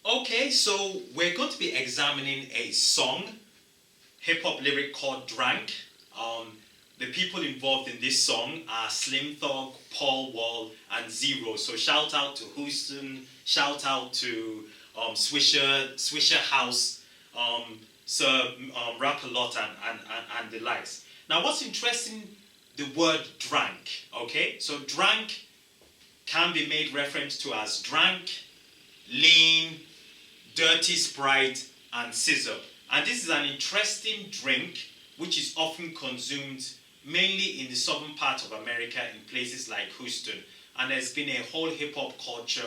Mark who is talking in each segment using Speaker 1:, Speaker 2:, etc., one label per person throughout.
Speaker 1: Okay, so we're going to be examining a song, hip hop lyric called Drank. Um, the people involved in this song are Slim Thug, Paul Wall, and Zero. So shout out to Houston, shout out to Swisher House, Sir Rap a Lot, and the likes. Now, what's interesting, the word drank, okay? So, drank can be made reference to as drank, lean, dirty Sprite, and Sizzurp. And this is an interesting drink which is often consumed mainly in the southern part of America in places like Houston. And there's been a whole hip hop culture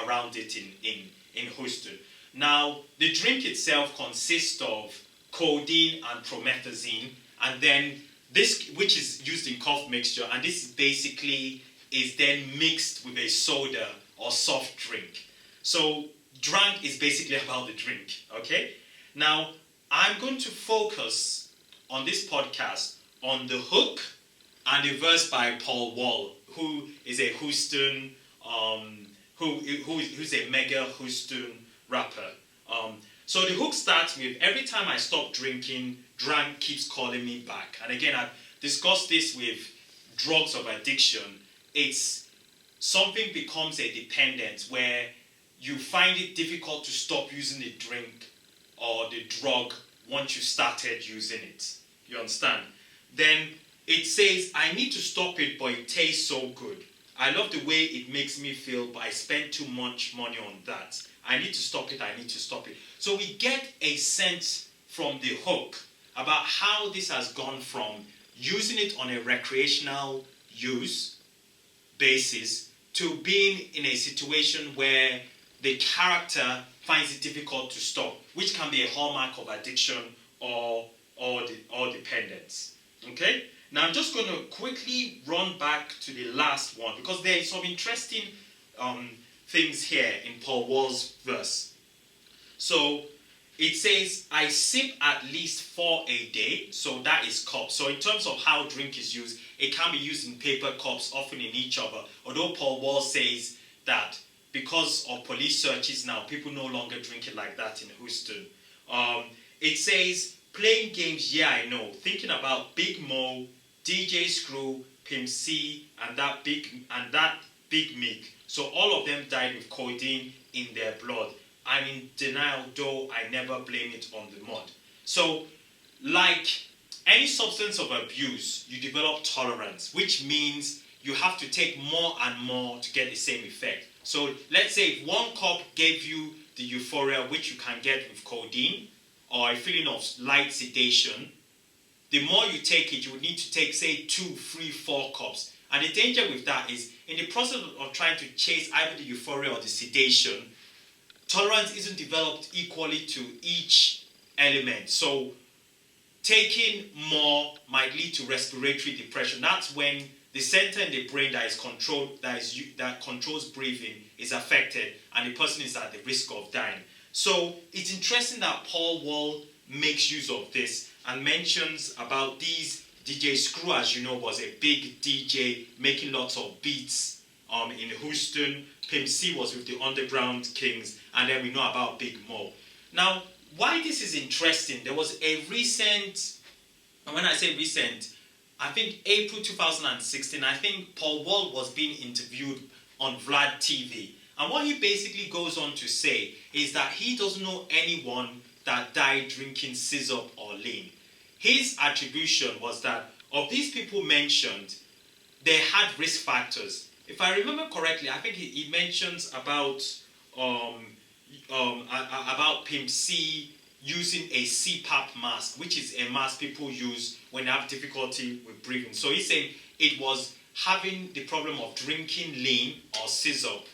Speaker 1: around it in Houston. Now, the drink itself consists of codeine and promethazine, and then this, which is used in cough mixture, and this basically is then mixed with a soda or soft drink. So, drunk is basically about the drink, okay? Now, I'm going to focus on this podcast on the hook and the verse by Paul Wall, who is a Houston, who's a mega Houston rapper. So the hook starts with, every time I stop drinking, drunk keeps calling me back. And again, I've discussed this with drugs of addiction. It's something becomes a dependence where you find it difficult to stop using the drink or the drug once you started using it. You understand? Then it says, I need to stop it, but it tastes so good. I love the way it makes me feel, but I spend too much money on that. I need to stop it, I need to stop it. So we get a sense from the hook about how this has gone from using it on a recreational use basis to being in a situation where the character finds it difficult to stop, which can be a hallmark of addiction or dependence. Okay? Now I'm just going to quickly run back to the last one because there is some interesting things here in Paul Wall's verse. So it says, I sip at least 4 a day, so that is cups. So in terms of how drink is used, it can be used in paper cups, often in each other. Although Paul Wall says that because of police searches now, people no longer drink it like that in Houston. It says, playing games, yeah, I know. Thinking about Big Mo, DJ Screw, Pimp C, and that Big Meek. So all of them died with codeine in their blood. I'm in denial, though I never blame it on the mud. So, like any substance of abuse, you develop tolerance, which means you have to take more and more to get the same effect. So let's say if one cup gave you the euphoria which you can get with codeine, or a feeling of light sedation, the more you take it, you would need to take, say, 2, 3, 4 cups. And the danger with that is, in the process of trying to chase either the euphoria or the sedation, tolerance isn't developed equally to each element. So taking more might lead to respiratory depression. That's when the center in the brain that controls breathing is affected, and the person is at the risk of dying. So it's interesting that Paul Wall makes use of this and mentions about these. DJ Screw, as you know, was a big DJ making lots of beats in Houston. Pimp C was with the Underground Kings, and then we know about Big Mo. Now, why this is interesting, there was a recent, and when I say recent, I think April 2016, I think Paul Wall was being interviewed on Vlad TV. And what he basically goes on to say is that he doesn't know anyone that died drinking Sizzurp or lean. His attribution was that of these people mentioned, they had risk factors. If I remember correctly, I think he mentions about Pimp C using a CPAP mask, which is a mask people use when they have difficulty with breathing. So he's saying it was having the problem of drinking lean or Sizzurp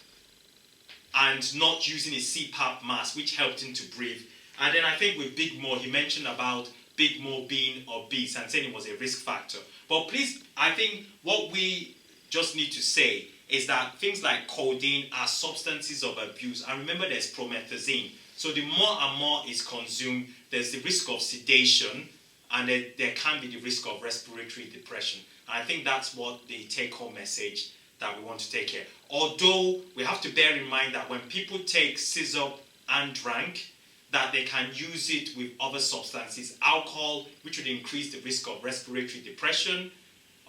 Speaker 1: and not using a CPAP mask, which helped him to breathe. And then I think with Big Mo, he mentioned about Big Mo being obese and saying it was a risk factor. But please, I think what we just need to say is that things like codeine are substances of abuse. And remember, there's promethazine. So the more and more is consumed, there's the risk of sedation, and there can be the risk of respiratory depression. And I think that's what the take-home message that we want to take here. Although we have to bear in mind that when people take Sizzurp and drank, that they can use it with other substances, alcohol, which would increase the risk of respiratory depression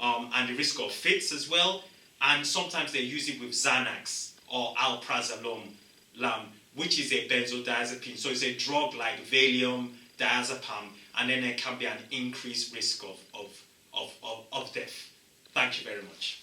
Speaker 1: and the risk of fits as well. And sometimes they use it with Xanax or alprazolam, which is a benzodiazepine. So it's a drug like Valium, diazepam, and then there can be an increased risk of death. Thank you very much.